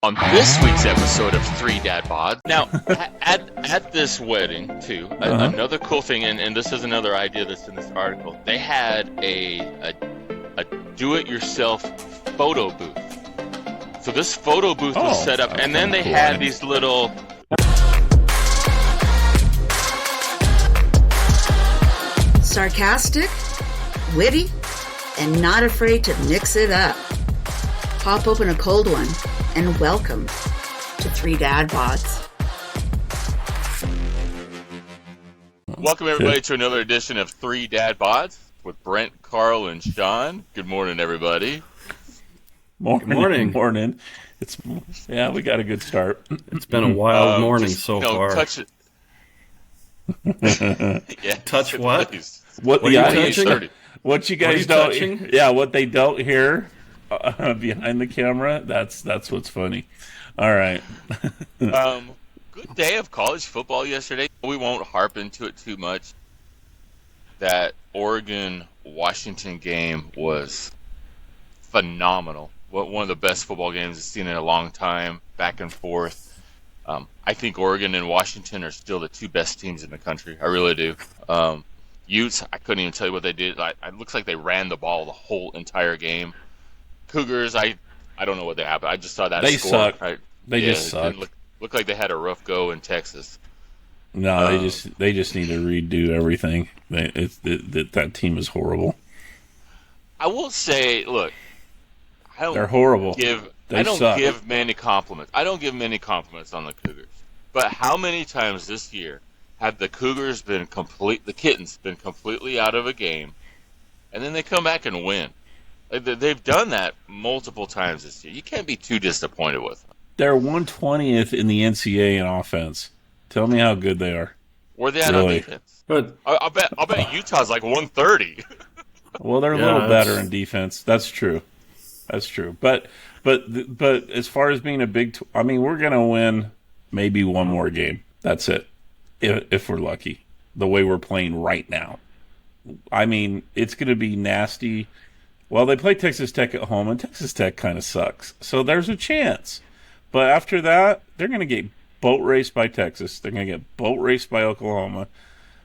On this week's episode of Three Dad Bods. Now, at this wedding, too, another cool thing, and this is another idea that's in this article, they had a do-it-yourself photo booth. So this photo booth was set up, and then they had these little... Sarcastic, witty, and not afraid to mix it up. Pop open a cold one, and welcome to Three Dad Bods. Welcome everybody to another edition of Three Dad Bods with Brent, Carl, and Sean. Good morning, everybody. Morning. We got a good start. It's been a wild morning so far. Touch it. Yeah, touch what? Please. What are you touching? What you guys don't? Yeah, what they don't hear behind the camera. That's what's funny. All right. Good day of college football yesterday. We won't harp into it too much. That Oregon-Washington game was phenomenal. One of the best football games I've seen in a long time. Back and forth. I think Oregon and Washington are still the two best teams in the country. I really do. Utes, I couldn't even tell you what they did. It looks like they ran the ball the whole entire game. Cougars, I don't know what they happened. I just saw that they score. Suck. They just suck. Look like they had a rough go in Texas. No, they just need to redo everything. That team is horrible. I will say, look, they're horrible. I don't give many compliments. I don't give many compliments on the Cougars. But how many times this year have the Cougars the kittens been completely out of a game, and then they come back and win? They've done that multiple times this year. You can't be too disappointed with them. They're 120th in the NCAA in offense. Tell me how good they are. Where they at on defense? But I'll bet Utah's like 130. Well, they're a little better in defense. That's true. But as far as being a we're gonna win maybe one more game. That's it. If we're lucky, the way we're playing right now. I mean, it's gonna be nasty. Well, they play Texas Tech at home, and Texas Tech kind of sucks. So there's a chance. But after that, they're going to get boat raced by Texas. They're going to get boat raced by Oklahoma.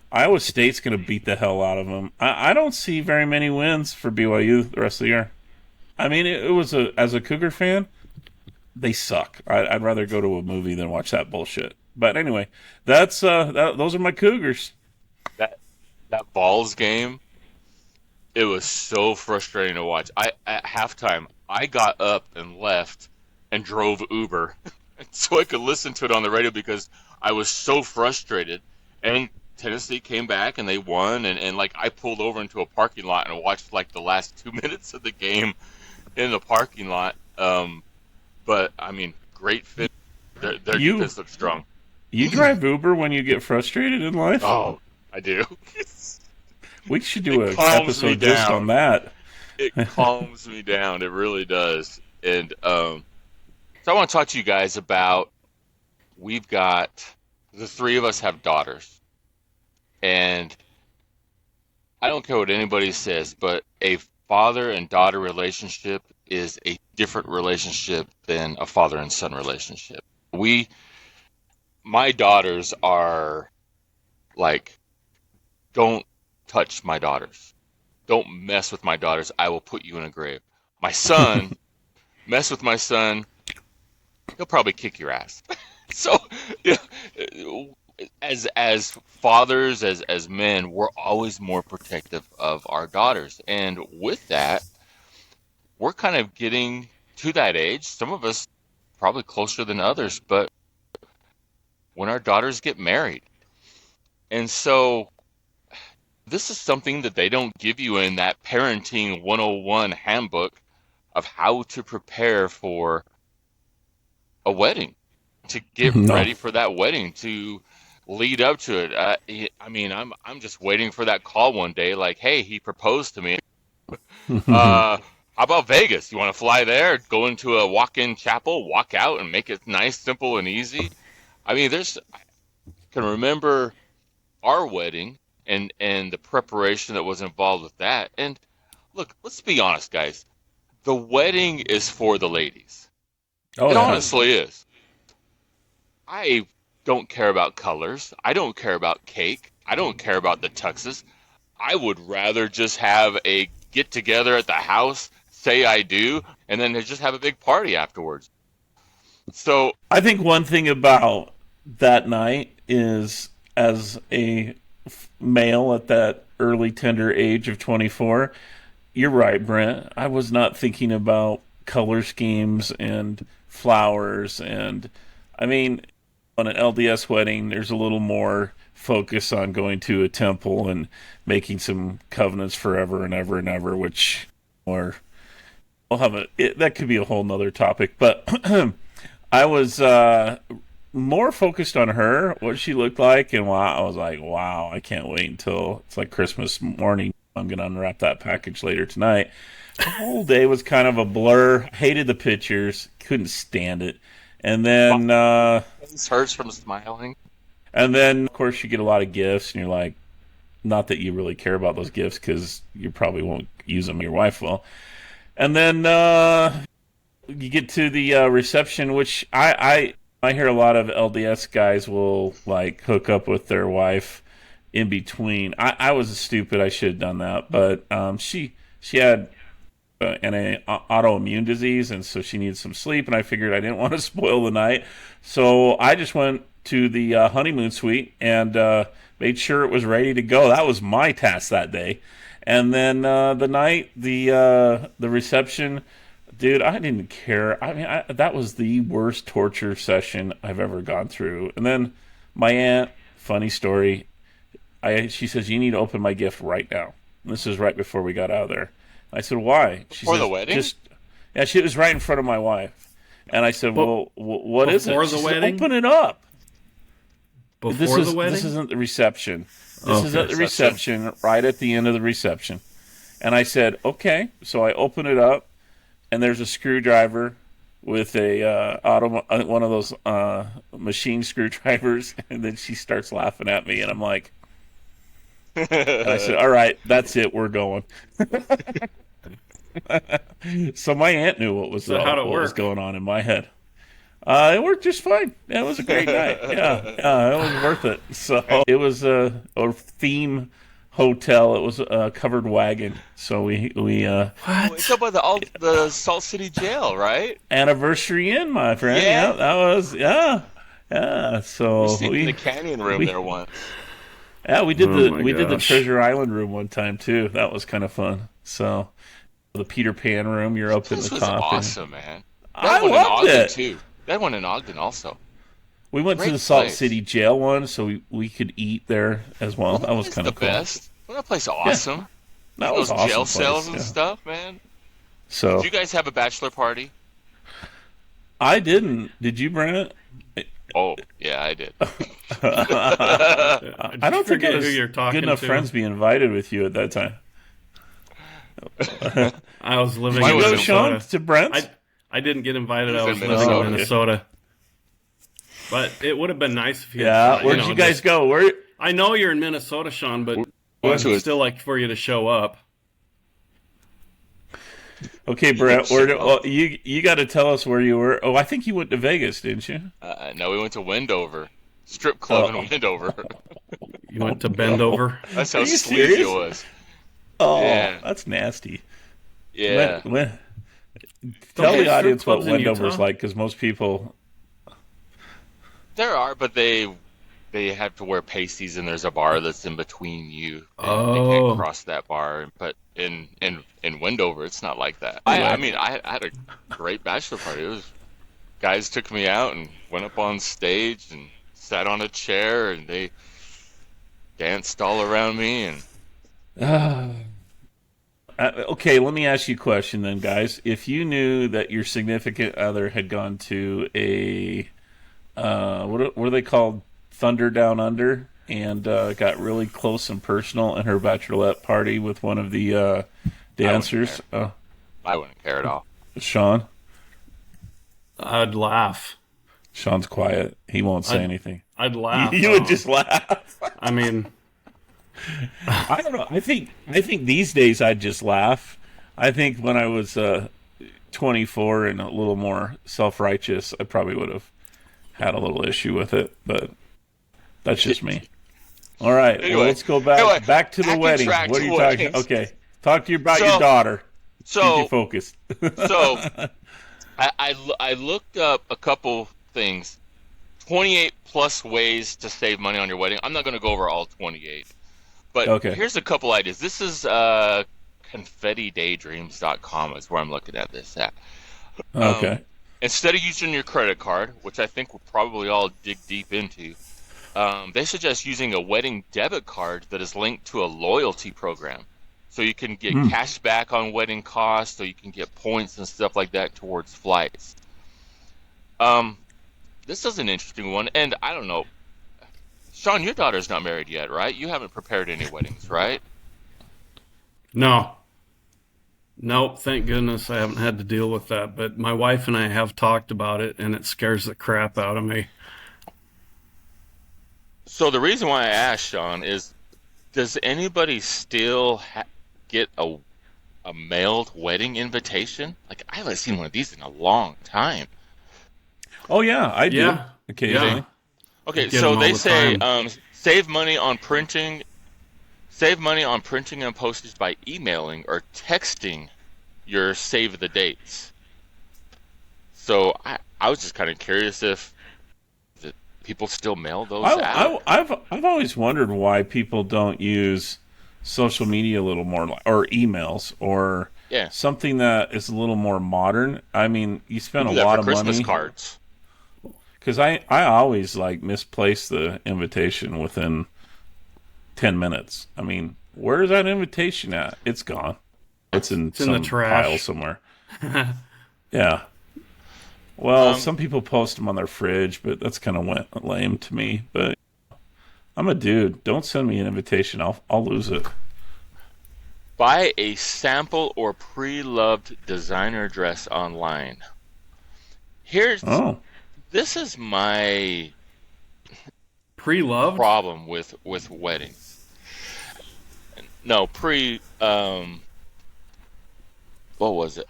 Iowa State's going to beat the hell out of them. I don't see very many wins for BYU the rest of the year. I mean, as a Cougar fan, they suck. I'd rather go to a movie than watch that bullshit. But anyway, those are my Cougars. That Vols game, it was so frustrating to watch. At halftime, I got up and left and drove Uber so I could listen to it on the radio because I was so frustrated. And Tennessee came back and they won, and I pulled over into a parking lot and watched the last 2 minutes of the game in the parking lot. But I mean, great fit. Their defense looks strong. You drive Uber when you get frustrated in life? Oh, I do. We should do an episode just on that. It calms me down. It really does. And so I want to talk to you guys about, we've got, the three of us have daughters. And I don't care what anybody says, but a father and daughter relationship is a different relationship than a father and son relationship. My daughters are don't touch my daughters. Don't mess with my daughters. I will put you in a grave. My son, mess with my son, he'll probably kick your ass. So, as fathers, as men, we're always more protective of our daughters. And with that, we're kind of getting to that age. Some of us probably closer than others, but when our daughters get married. And so this is something that they don't give you in that Parenting 101 handbook of how to prepare for a wedding, to get ready for that wedding, to lead up to it. I'm just waiting for that call one day, hey, he proposed to me. How about Vegas? You want to fly there, go into a walk-in chapel, walk out, and make it nice, simple, and easy? I can remember our wedding and the preparation that was involved with that. And look, let's be honest, guys. The wedding is for the ladies. Oh It yeah. honestly is. I don't care about colors. I don't care about cake. I don't care about the tuxes. I would rather just have a get together at the house, say I do, and then just have a big party afterwards. So, I think one thing about that night is, as a male at that early tender age of 24, you're right, Brent. I was not thinking about color schemes and flowers. And I mean, on an LDS wedding, there's a little more focus on going to a temple and making some covenants forever and ever and ever, which, or we'll have that could be a whole nother topic. But I was more focused on her, what she looked like, and wow, I was like, wow, I can't wait until it's like Christmas morning. I'm going to unwrap that package later tonight. The whole day was kind of a blur. Hated the pictures, couldn't stand it. And then, face hurts from smiling. and then, of course, you get a lot of gifts, and you're like, not that you really care about those gifts because you probably won't use them. Your wife will. And then you get to the reception, which I hear a lot of LDS guys will like hook up with their wife in between. I was stupid. I should have done that, but she had an autoimmune disease, and so she needed some sleep. And I figured I didn't want to spoil the night, so I just went to the honeymoon suite and made sure it was ready to go. That was my task that day. And then the reception, dude, I didn't care. I mean, that was the worst torture session I've ever gone through. And then my aunt, funny story, she says, you need to open my gift right now. And this is right before we got out of there. I said, why? She Before says, the wedding? yeah, she was right in front of my wife. And I said, well, what is it? Before She the said, wedding? open it up. Before the wedding? This isn't the reception. This Okay. is at the reception, right at the end of the reception. And I said, okay. So I open it up, and there's a screwdriver with a one of those machine screwdrivers. And then she starts laughing at me, and I'm like, and I said, all right, that's it. We're going. So my aunt knew what was what was going on in my head. It worked just fine. It was a great night. Yeah, it was worth it. So it was a theme hotel. It was a covered wagon. So we It's up by the Salt City Jail, right? Anniversary Inn, my friend. Yeah. That was yeah. So We stayed in the canyon room there once. Yeah, we did Oh the gosh. Treasure Island room one time too. That was kind of fun. So the Peter Pan room, you're up in This the was top. awesome, man. I That one in loved Ogden it. too. That one in Ogden also. We went to Great the Salt place. City Jail one, so we could eat there as well. That was It's kind the of cool. best. Well, that place is awesome. That Those was awesome jail place, cells and yeah. stuff, man. So Did you guys have a bachelor party? I didn't. Did you, Brent? Oh, yeah, I did. I don't think I Forget was who you're talking good enough to. friends to be invited with you at that time. I was living Did in you go, was Sean, Minnesota. to Brent's? I didn't get invited. He I was was in living in Minnesota. Minnesota. But it would have been nice if you. Yeah. had, Where did you guys go? Where? I know you're in Minnesota, Sean, but went to I'd a- still like for you to show up. Okay, Brent. You got to tell us where you were. Oh, I think you went to Vegas, didn't you? No, we went to Wendover. Strip club Oh. in Wendover. You went to Bendover. That's how Are you sleazy serious? it was. Oh, Yeah. that's nasty. Yeah. Tell they the have audience strip what clubs in Wendover's Utah? like, because most people. There are, but they have to wear pasties, and there's a bar that's in between you. They Oh. can't cross that bar. But in Wendover, it's not like that. I mean, I had a great bachelor party. It was guys took me out and went up on stage and sat on a chair, and they danced all around me. And Okay, let me ask you a question then, guys. If you knew that your significant other had gone to a what are they called, Thunder Down Under, and got really close and personal in her bachelorette party with one of the dancers, I wouldn't care at all. Sean. I'd laugh. Sean's quiet. He won't say anything. I'd laugh. You would just laugh. I mean, I don't know. I think these days I'd just laugh. I think when I was 24 and a little more self-righteous, I probably would have had a little issue with it, but that's just me. All right, Anyway, well, let's go back to the wedding. What are you talking? Okay, talk to you about your daughter. Keep you focused. So I looked up a couple things. 28 plus ways to save money on your wedding. I'm not going to go over all 28, but here's a couple ideas. This is confettidaydreams.com is where I'm looking at this at. Okay. Instead of using your credit card, which I think we'll probably all dig deep into, they suggest using a wedding debit card that is linked to a loyalty program. So you can get cash back on wedding costs, so you can get points and stuff like that towards flights. This is an interesting one, and I don't know. Sean, your daughter's not married yet, right? You haven't prepared any weddings, right? No. Nope, thank goodness I haven't had to deal with that. But my wife and I have talked about it, and it scares the crap out of me. So the reason why I asked, Sean, is does anybody still get a mailed wedding invitation? Like, I haven't seen one of these in a long time. Oh, yeah, I do. Yeah. Occasionally. Yeah. Okay, so they say save money on printing and postage by emailing or texting your save the dates. So I was just kind of curious if people still mail those out. I've always wondered why people don't use social media a little more, or emails, or something that is a little more modern. I mean, you spend a lot of Christmas money. Cards. Because I always misplace the invitation within 10 minutes. I mean, where's that invitation at? It's gone. It's in some the trash pile somewhere. Yeah. Well, some people post them on their fridge, but that's kind of lame to me. But I'm a dude. Don't send me an invitation. I'll lose it. Buy a sample or pre-loved designer dress online. This is my pre-loved problem with weddings. No, what was it?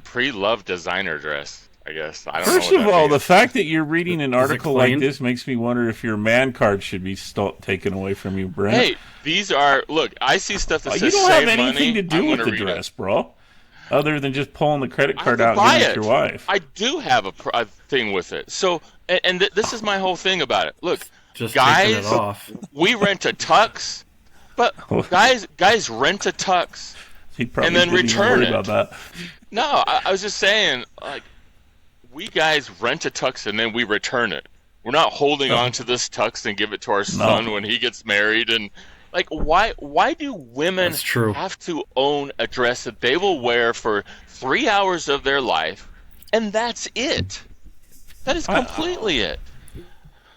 Pre-loved designer dress, I guess. I don't know. First of all, the fact that you're reading an article like this makes me wonder if your man card should be taken away from you, Brent. Hey, look, I see stuff that says you don't save have anything money. to do with the dress, bro. Other than just pulling the credit card out and giving it to your wife. I do have a thing with it. So, this is my whole thing about it. Look, just guys, it off. We rent a tux, but guys rent a tux and then return it. About that. No, I was just saying, we guys rent a tux and then we return it. We're not holding on to this tux and give it to our son when he gets married. And why do women have to own a dress that they will wear for 3 hours of their life, and that's it? That is completely it.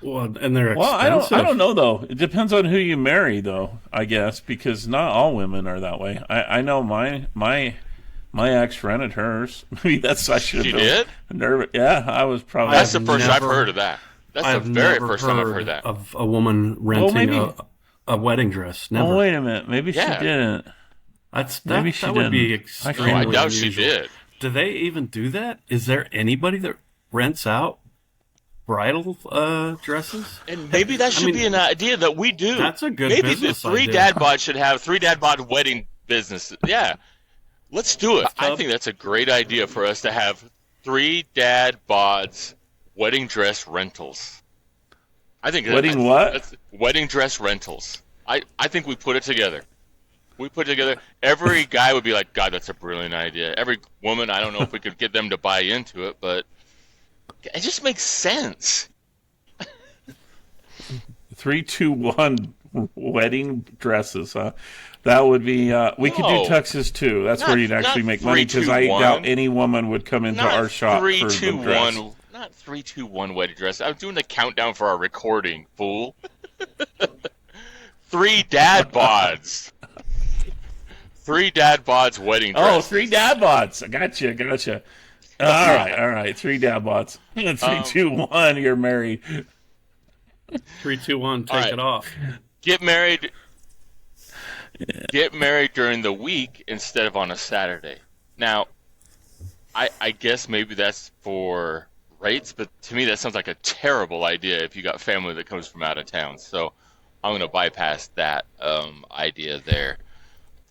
Well, and they're expensive. I don't know though. It depends on who you marry, though. I guess because not all women are that way. I know my ex rented hers. Maybe that's I should have been. She did? Nervous. Yeah, I was probably. That's the first I've heard of that. That's the very first time I've heard that of a woman renting a wedding dress. Never. Oh, wait a minute. Maybe she didn't. Maybe she would be extremely I doubt unusual. she did. Do they even do that? Is there anybody that rents out bridal dresses? And maybe that should be an idea that we do. That's a good maybe business the three idea. dad bods should have 3 dad bod wedding business. Yeah. Let's do it. I think that's a great idea for us to have 3 dad bods wedding dress rentals. I think wedding dress rentals. I think we put it together. Every guy would be like, God, that's a brilliant idea. Every woman, I don't know if we could get them to buy into it, but it just makes sense. 3, 2, 1 wedding dresses, huh? That would be. We could do tuxes too. That's where you'd actually make money because I doubt any woman would come into our shop for the dress. Not 3, 2, 1 wedding dress. I'm doing the countdown for our recording, fool. 3 dad bods. 3 dad bods wedding dress. Oh, 3 dad bods. Gotcha. All right. 3 dad bods. 3, 2, 1. You're married. 3, 2, 1. Take it off. Get married. Get married during the week instead of on a Saturday. Now, I guess maybe that's for rates, but to me that sounds like a terrible idea if you got family that comes from out of town. So I'm going to bypass that idea there.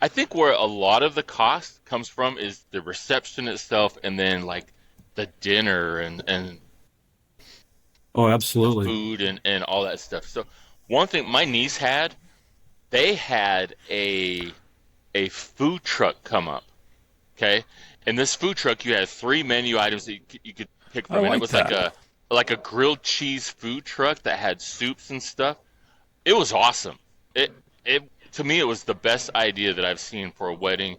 I think where a lot of the cost comes from is the reception itself, and then like the dinner and Oh, the absolutely. food and all that stuff. So one thing my niece had, they had a food truck come up. Okay, in this food truck, you had three menu items that you could pick I from, and it like was that. like a grilled cheese food truck that had soups and stuff. It was awesome. It to me, it was the best idea that I've seen for a wedding,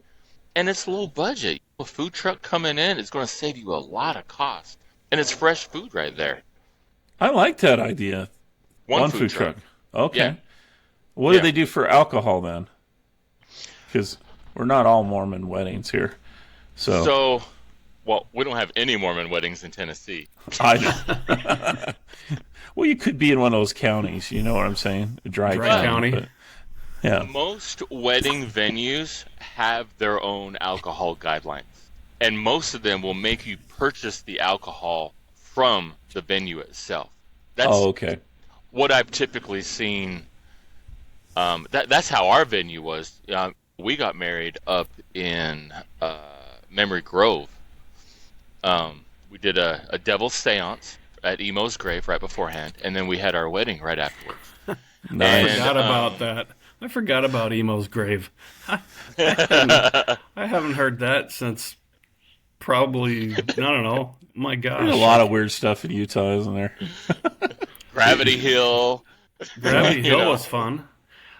and it's low budget. A food truck coming in is going to save you a lot of cost, and it's fresh food right there. I like that idea. One One food food truck. truck. Yeah, Okay. What do yeah. they do for alcohol then? Because we're not all Mormon weddings here. So So, well, we don't have any Mormon weddings in Tennessee. I well, you could be in one of those counties. You know what I'm saying? A dry Dry county. county. But yeah. Most wedding venues have their own alcohol guidelines, and most of them will make you purchase the alcohol from the venue itself. That's Oh, okay. what I've typically seen. That's how our venue was. We got married up in Memory Grove. We did a devil's seance at Emo's grave right beforehand, and then we had our wedding right afterwards. I Nice. And forgot about that. I forgot about Emo's grave. I haven't heard that since probably, I don't know. My There's a gosh. lot of weird stuff in Utah, isn't there? Gravity Hill. Gravity you Hill know. was fun.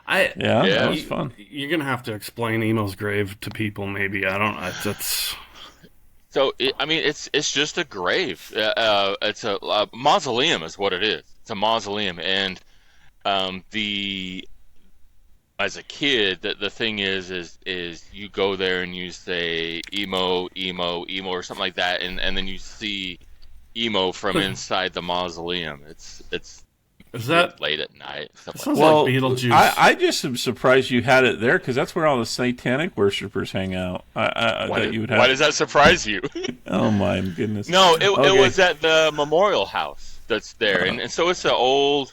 I Yeah, Yeah. that was fun. You're gonna have to explain Emo's grave to people. Maybe I don't. That's So I mean, it's just a grave. It's a mausoleum, is what it is. It's a mausoleum, and the as a kid, the thing is you go there and you say emo or something like that, and then you see emo from inside the mausoleum. It's is that. late at night, stuff That like sounds that. Well, like Beetlejuice. I just am surprised you had it there because that's where all the satanic worshipers hang out. That you would have. Why does that surprise you? Oh my goodness. No, it Okay. was at the memorial house that's there, and so it's an old.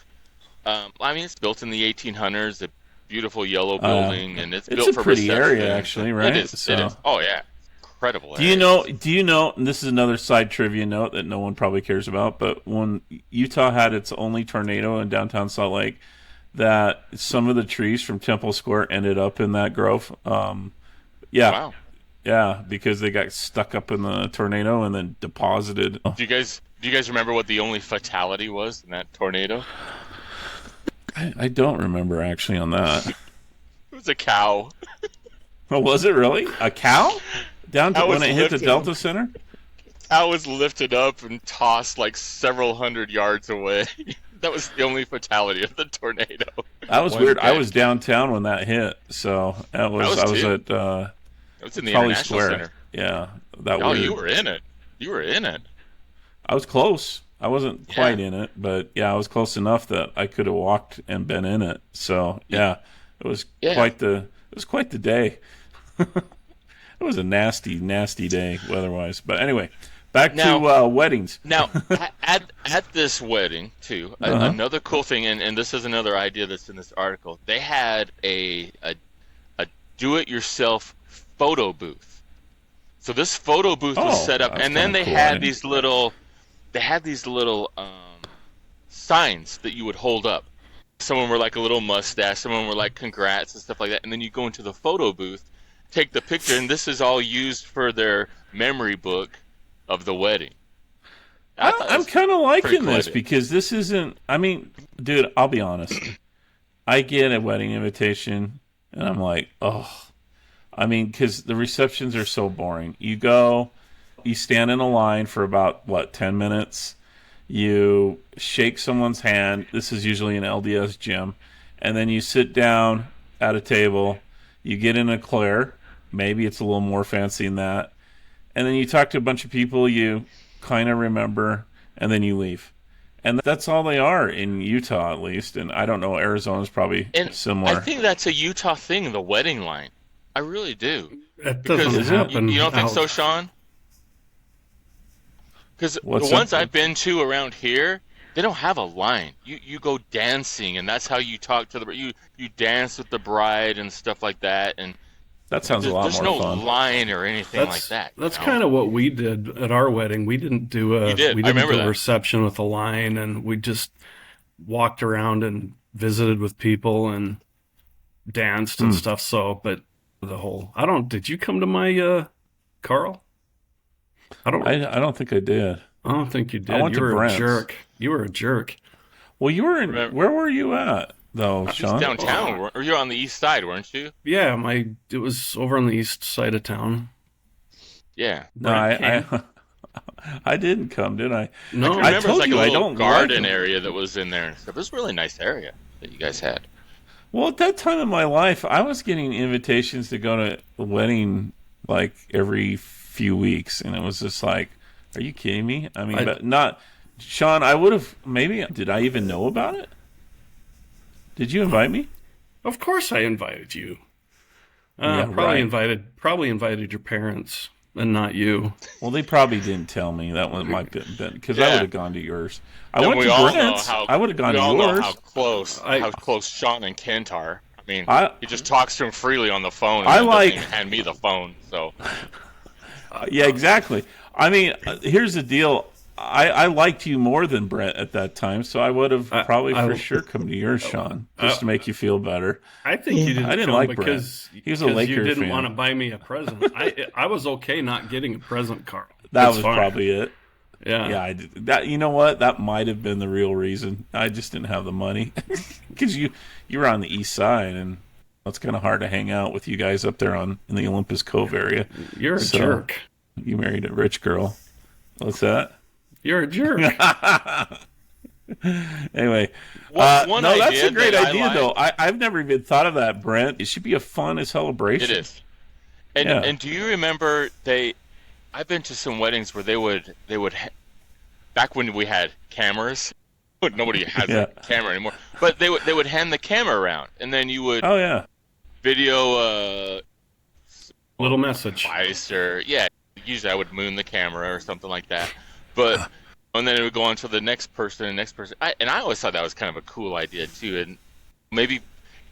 I mean, it's built in the 1800s, a beautiful yellow building, and it's It's built a for pretty reception. area, actually, right? It is. So- It is. Oh yeah, incredible. Do you area. know? Do you know? And this is another side trivia note that no one probably cares about. But when Utah had its only tornado in downtown Salt Lake, that some of the trees from Temple Square ended up in that grove. Yeah, Wow. yeah, because they got stuck up in the tornado and then deposited. Do you guys remember what the only fatality was in that tornado? I don't remember actually on that. It was a cow. Oh, was it really a cow down to Cow when was it hit the lifted. Delta Center? Cow was lifted up and tossed like several hundred yards away. That was the only fatality of the tornado. That was One weird. I day. was downtown when that hit, so that was was I was too. at It was in the Trolley International Square. Center. Yeah, that Oh, weird. you were in it. You were in it. I was close. I wasn't quite Yeah. in it, but yeah, I was close enough that I could have walked and been in it. So yeah, it was Yeah. quite the day. It was a nasty, nasty day weather-wise. But anyway, back Now- to weddings. Now, at this wedding too, Uh-huh. another cool thing, and this is another idea that's in this article. They had a do-it-yourself photo booth. So this photo booth was Oh, set up, that's and then kinda they cool. I had didn't- these little signs that you would hold up. Some of them were like a little mustache, some of them were like congrats and stuff like that. And then you go into the photo booth, take the picture, and this is all used for their memory book of the wedding. I thought it I'm was kind of pretty liking cool this idea. because this isn't. I mean, dude, I'll be honest. I get a wedding invitation, and I'm like, oh. I mean, because the receptions are so boring. You go, you stand in a line for about, 10 minutes. You shake someone's hand. This is usually an LDS gym. And then you sit down at a table. You get in a Claire. Maybe it's a little more fancy than that. And then you talk to a bunch of people you kind of remember, and then you leave. And that's all they are in Utah, at least. And I don't know, Arizona's probably And similar. I think that's a Utah thing, the wedding line. I really do. That Because doesn't happen. you don't think out- so, Sean? Because the What's ones that? I've been to around here, they don't have a line. You go dancing, and that's how you talk to you dance with the bride and stuff like that. And That sounds a lot there's more no fun. line or anything like That's that. that's kind of what we did at our wedding. You did. We I didn't remember do a that. reception with a line, and we just walked around and visited with people and danced and Hmm. stuff. So, but the whole I don't. Did you come to my Carl? I don't think I did. I don't think you I did. went You to were a Brent's. jerk. You were a jerk. Well, you were in. Remember, Where were you at though, just Sean? downtown, or you're on the east side, weren't you? Yeah, it was over on the east side of town. Yeah. No, Brent came. I didn't come, did I? I can No, I remember it was told like a you I little don't like garden them. area that was in there and stuff. It was a really nice area that you guys had. Well, at that time in my life, I was getting invitations to go to a wedding like every few weeks, and it was just like, are you kidding me? I mean, I but not Sean. I would have maybe. Did I even know about it? Did you invite me? of course I invited you. Yeah, Probably right. probably invited your parents and not you. Well, they probably didn't tell me that one might be because I would Yeah. have gone to yours. I And went we to all know Brent's. how I would have gone we to all know yours. I how close Sean and Kent are. I mean, I he just talks to him freely on the phone and I then like- doesn't even hand me the phone. So Yeah, exactly. I mean, here's the deal. I liked you more than Brent at that time, so I would have probably for sure come to yours, Sean, just to make you feel better. I think you didn't I didn't come like because Brent. He was a because you Laker didn't fan. want to buy me a present. I was okay not getting a present, Carl. That It's was fine. probably it. Yeah. Yeah, I did. That. You know what? That might have been the real reason. I just didn't have the money because you were on the east side, and it's kind of hard to hang out with you guys up there in the Olympus Cove area. You're a So, jerk. You married a rich girl. What's that? You're a jerk. Anyway, One no, that's idea a great that I idea, like- though. I've never even thought of that, Brent. It should be a fun celebration. it is. And Yeah. and do you remember I've been to some weddings where back when we had cameras. Nobody has Yeah. a camera anymore. But they would hand the camera around, and then you would Oh yeah. video Little message. device or yeah. Usually I would moon the camera or something like that. But and then it would go on to the next person and next person. And I always thought that was kind of a cool idea too. And maybe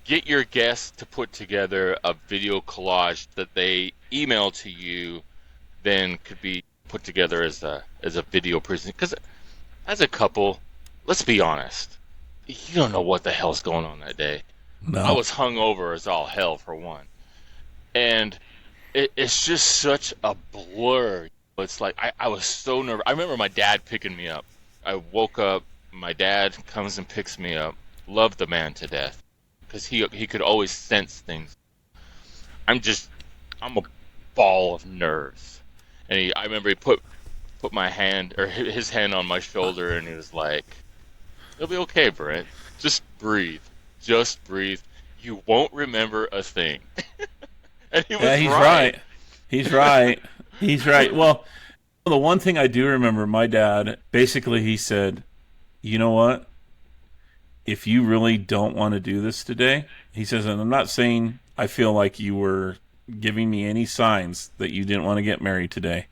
get your guests to put together a video collage that they email to you, then could be put together as a video presentation. Because as a couple, let's be honest, you don't know what the hell's going on that day. No. I was hungover as all hell for one, and it's just such a blur. It's like I was so nervous. I remember my dad picking me up. I woke up. My dad comes and picks me up. Loved the man to death because he could always sense things. I'm a ball of nerves, and I remember he put my hand or his hand on my shoulder, and he was like, "It'll be okay, Brent. Just breathe. Just breathe. You won't remember a thing." And he was Yeah, he's right. He's right. He's right. Well, the one thing I do remember, my dad, basically he said, you know what? If you really don't want to do this today, he says, and I'm not saying I feel like you were giving me any signs that you didn't want to get married today,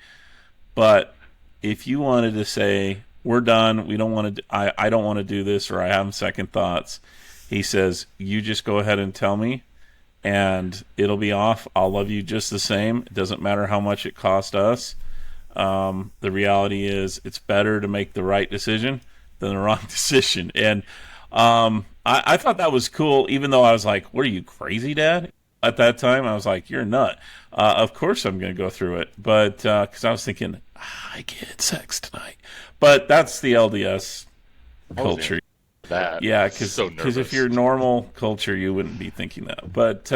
but if you wanted to say, we're done, we don't want to, I don't want to do this, or I have second thoughts, he says, you just go ahead and tell me, and it'll be off. I'll love you just the same. It doesn't matter how much it cost us. The reality is it's better to make the right decision than the wrong decision. And I thought that was cool, even though I was like, what are you, crazy, Dad? At that time, I was like, you're a nut. Of course I'm going to go through it. But because I was thinking, I get sex tonight. But that's the LDS culture. that. Yeah, So because if nervous. you're normal culture, you wouldn't be thinking that. But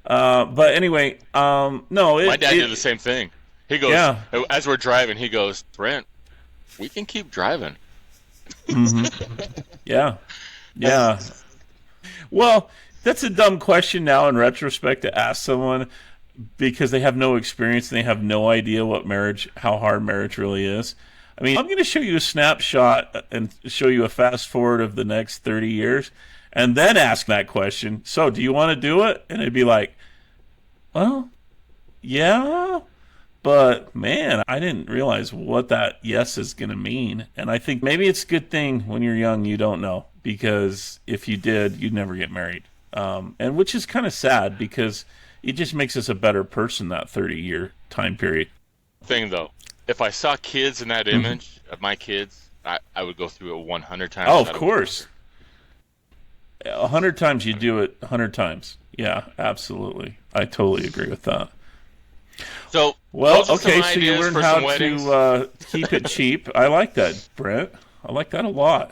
anyway, no. My dad did the same thing. He goes, Yeah. as we're driving, he goes, Brent, we can keep driving. Yeah, yeah. Well, that's a dumb question now in retrospect to ask someone because they have no experience and they have no idea how hard marriage really is. I mean, I'm going to show you a snapshot and show you a fast forward of the next 30 years and then ask that question. So, do you want to do it? And it'd be like, well, yeah, But man, I didn't realize what that yes is going to mean. And I think maybe it's a good thing when you're young you don't know, because if you did, you'd never get married. And which is kind of sad because it just makes us a better person, that 30-year time period. Thing though, if I saw kids in that image of my kids, I would go through it 100 times. Oh, of course. 100 times you do it 100 times. Yeah, absolutely. I totally agree with that. So, well, those are okay, some so you ideas learned for how some weddings. to keep it cheap. I like that, Brent. I like that a lot.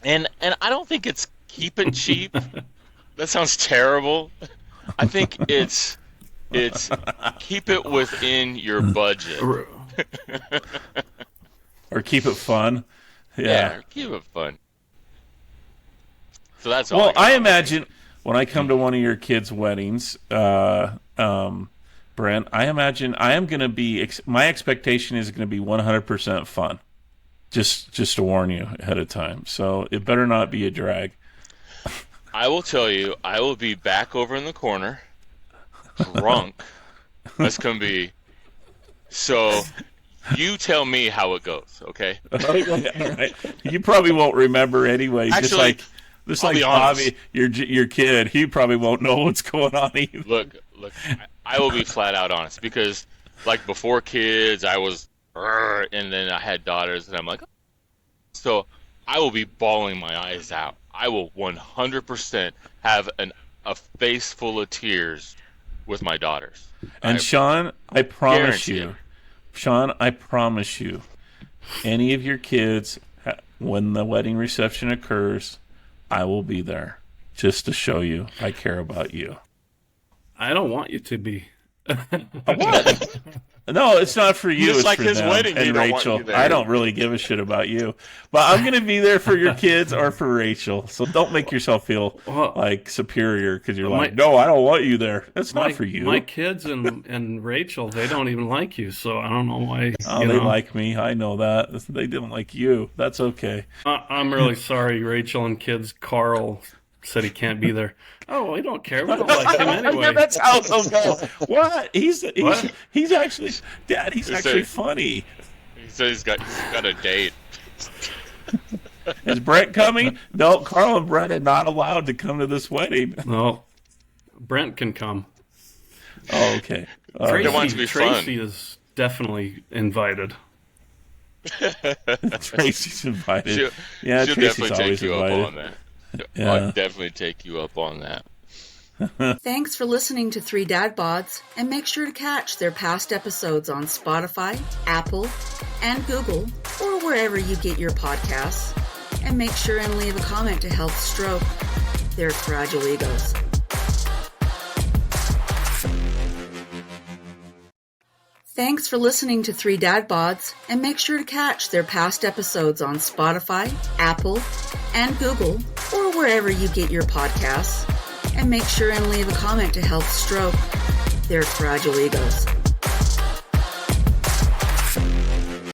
And I don't think it's keep it cheap. That sounds terrible. I think it's keep it within your budget. Or keep it fun. Yeah, keep it fun. So that's all. Well, I imagine when I come to one of your kids' weddings, Brent, I imagine I am going to be. My expectation is going to be 100% fun. Just to warn you ahead of time. So it better not be a drag. I will tell you, I will be back over in the corner, drunk. That's going to be. So you tell me how it goes, okay? All right. You probably won't remember anyway. Actually, just I'll like be honest. Bobby, your kid, he probably won't know what's going on either. Look, I will be flat out honest, because like before kids, I was, and then I had daughters, and I'm like, so I will be bawling my eyes out. I will 100% have a face full of tears with my daughters. And Sean, I promise guarantee you, Sean, I promise you, any of your kids, when the wedding reception occurs, I will be there just to show you I care about you. I don't want you to be. What? No, it's not for you. Just It's like for his them. wedding, and they don't want Rachel. you there. I don't really give a shit about you, but I'm going to be there for your kids or for Rachel. So don't make yourself feel like superior because you're like, no, I don't want you there. That's not for you. My kids and Rachel, they don't even like you, so I don't know why. Oh, they like me. I know that. They didn't like you. That's okay. I'm really sorry, Rachel and kids. Carl said he can't be there. Oh, we don't care. We don't like him anyway. Yeah, that's how it'll go. What? He's actually, Dad. He's actually funny. He said he's got a date. Is Brent coming? No, Carl and Brent are not allowed to come to this wedding. No, Brent can come. Oh, okay. Tracy is definitely invited. Tracy's invited. She'll Tracy's definitely always take you invited. up on that. Yeah. I'll definitely take you up on that. Thanks for listening to Three Dad Bods, and make sure to catch their past episodes on Spotify, Apple, and Google, or wherever you get your podcasts. And make sure and leave a comment to help stroke their fragile egos. Thanks for listening to Three Dad Bods, and make sure to catch their past episodes on Spotify, Apple, and Google, or wherever you get your podcasts. And make sure and leave a comment to help stroke their fragile egos.